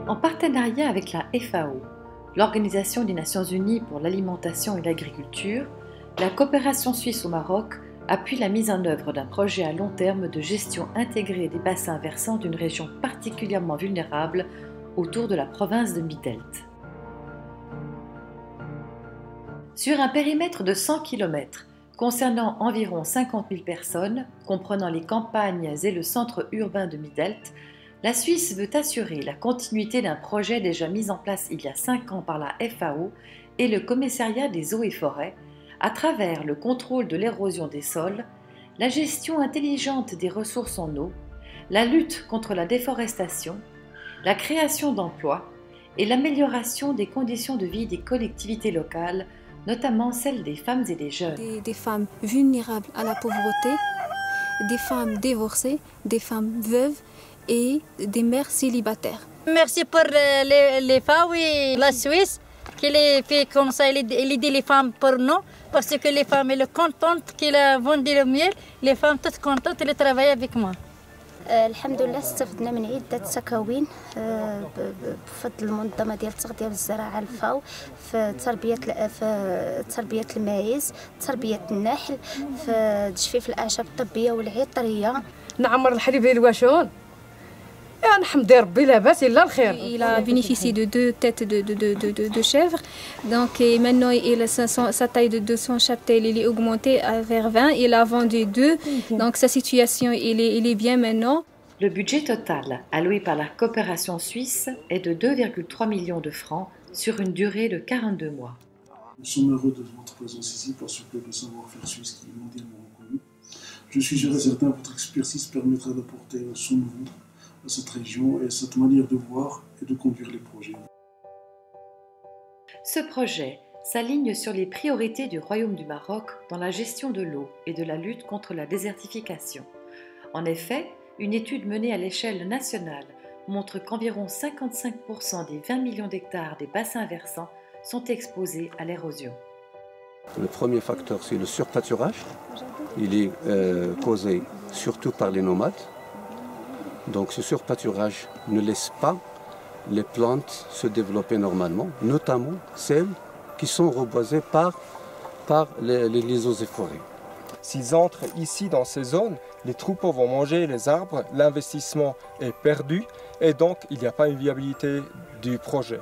En partenariat avec la FAO, l'Organisation des Nations Unies pour l'alimentation et l'agriculture, la coopération suisse au Maroc appuie la mise en œuvre d'un projet à long terme de gestion intégrée des bassins versants d'une région particulièrement vulnérable autour de la province de Midelt. Sur un périmètre de 100 km, concernant environ 50 000 personnes, comprenant les campagnes et le centre urbain de Midelt, la Suisse veut assurer la continuité d'un projet déjà mis en place il y a 5 ans par la FAO et le Commissariat des eaux et forêts, à travers le contrôle de l'érosion des sols, la gestion intelligente des ressources en eau, la lutte contre la déforestation, la création d'emplois et l'amélioration des conditions de vie des collectivités locales, notamment celles des femmes et des jeunes. Des femmes vulnérables à la pauvreté, des femmes divorcées, des femmes veuves et des mères célibataires. Merci pour les FAO et la Suisse qui les fait comme ça, il aide les femmes pour nous, parce que les femmes elles sont contentes qu'ils a vendu le miel, les femmes toutes contentes de travailler avec moi. الحمد لله استفدنا من عدة سكاوين بفضل المنظمة ديال التغذية والزراعة الفاو في تربية الماعز، تربية النحل، في تجفيف الأعشاب الطبية والعطرية. نعمر الحليب ديال الواشون. نحمد ربي لاباس إلا الخير. Il a bénéficié de 2 têtes de chèvre. Donc et maintenant sa taille de 200 cheptels est augmentée vers 20. Il a vendu 2. Donc sa situation il est bien maintenant. Le budget total alloué par la coopération suisse est de 2,3 millions de francs sur une durée de 42 mois. Nous sommes heureux de votre présence ici parce que le savoir-faire suisse qui est mondialement reconnu. Je suis sûr et certain que votre expertise permettra d'apporter son nouveau à cette région et à cette manière de voir et de conduire les projets. Ce projet s'aligne sur les priorités du Royaume du Maroc dans la gestion de l'eau et de la lutte contre la désertification. En effet, une étude menée à l'échelle nationale montre qu'environ 55% des 20 millions d'hectares des bassins versants sont exposés à l'érosion. Le premier facteur, c'est le surpâturage. Il est causé surtout par les nomades. Donc ce surpâturage ne laisse pas les plantes se développer normalement, notamment celles qui sont reboisées par les eaux et forêts. S'ils entrent ici dans ces zones, les troupeaux vont manger les arbres, l'investissement est perdu et donc il n'y a pas une viabilité du projet.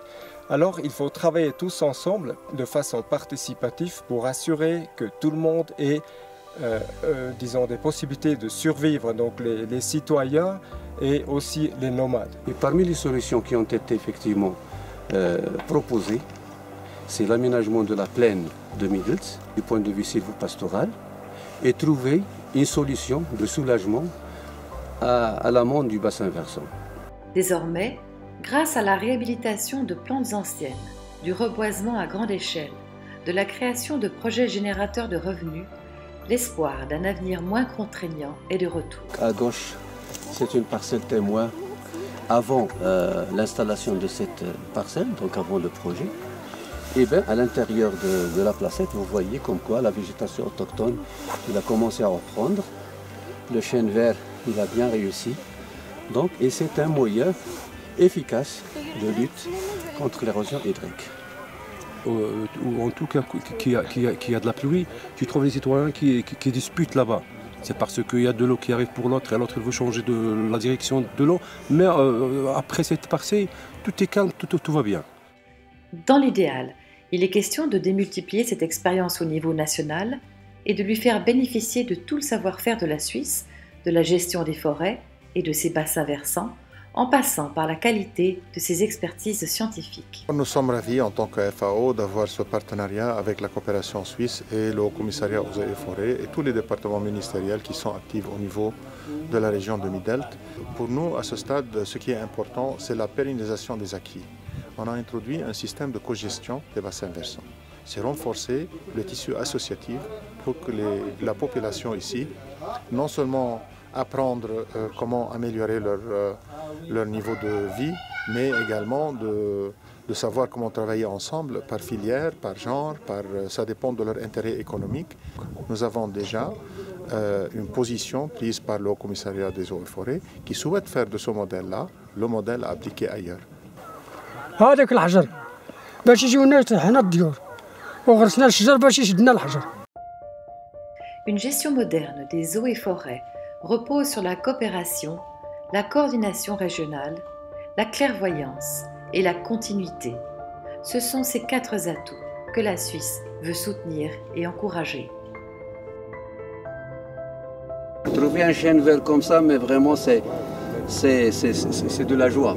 Alors il faut travailler tous ensemble de façon participative pour assurer que tout le monde ait disons, des possibilités de survivre, donc les citoyens et aussi les nomades. Et parmi les solutions qui ont été effectivement proposées, c'est l'aménagement de la plaine de Midelt du point de vue sylvo-pastoral et trouver une solution de soulagement à l'amont du bassin versant. Désormais, grâce à la réhabilitation de plantes anciennes, du reboisement à grande échelle, de la création de projets générateurs de revenus, l'espoir d'un avenir moins contraignant est de retour. À gauche, c'est une parcelle témoin avant l'installation de cette parcelle, donc avant le projet. Et bien, à l'intérieur de la placette, vous voyez comme quoi la végétation autochtone, il a commencé à reprendre. Le chêne vert, il a bien réussi. Donc, et c'est un moyen efficace de lutte contre l'érosion hydrique. Ou en tout cas qui a de la pluie, tu trouves les citoyens qui disputent là-bas. C'est parce qu'il y a de l'eau qui arrive pour l'autre et l'autre veut changer de la direction de l'eau. Mais après cette parcelle, tout est calme, tout va bien. Dans l'idéal, il est question de démultiplier cette expérience au niveau national et de lui faire bénéficier de tout le savoir-faire de la Suisse, de la gestion des forêts et de ses bassins versants, en passant par la qualité de ses expertises scientifiques. Nous sommes ravis en tant que FAO d'avoir ce partenariat avec la coopération suisse et le Commissariat aux eaux et forêts et tous les départements ministériels qui sont actifs au niveau de la région de Midelt. Pour nous, à ce stade, ce qui est important, c'est la pérennisation des acquis. On a introduit un système de cogestion des bassins versants. C'est renforcer le tissu associatif pour que la population ici, non seulement apprendre comment améliorer leur niveau de vie, mais également de savoir comment travailler ensemble par filière, par genre, ça dépend de leur intérêt économique. Nous avons déjà une position prise par le Haut Commissariat des eaux et forêts qui souhaite faire de ce modèle-là le modèle à appliquer ailleurs. هذاك الحجر باش يجيو الناس حنا الديور وغرسنا الشجر باش يشدنا الحجر. Une gestion moderne des eaux et forêts repose sur la coopération, la coordination régionale, la clairvoyance et la continuité. Ce sont ces 4 atouts que la Suisse veut soutenir et encourager. Trouver un chêne vert comme ça, mais vraiment c'est de la joie.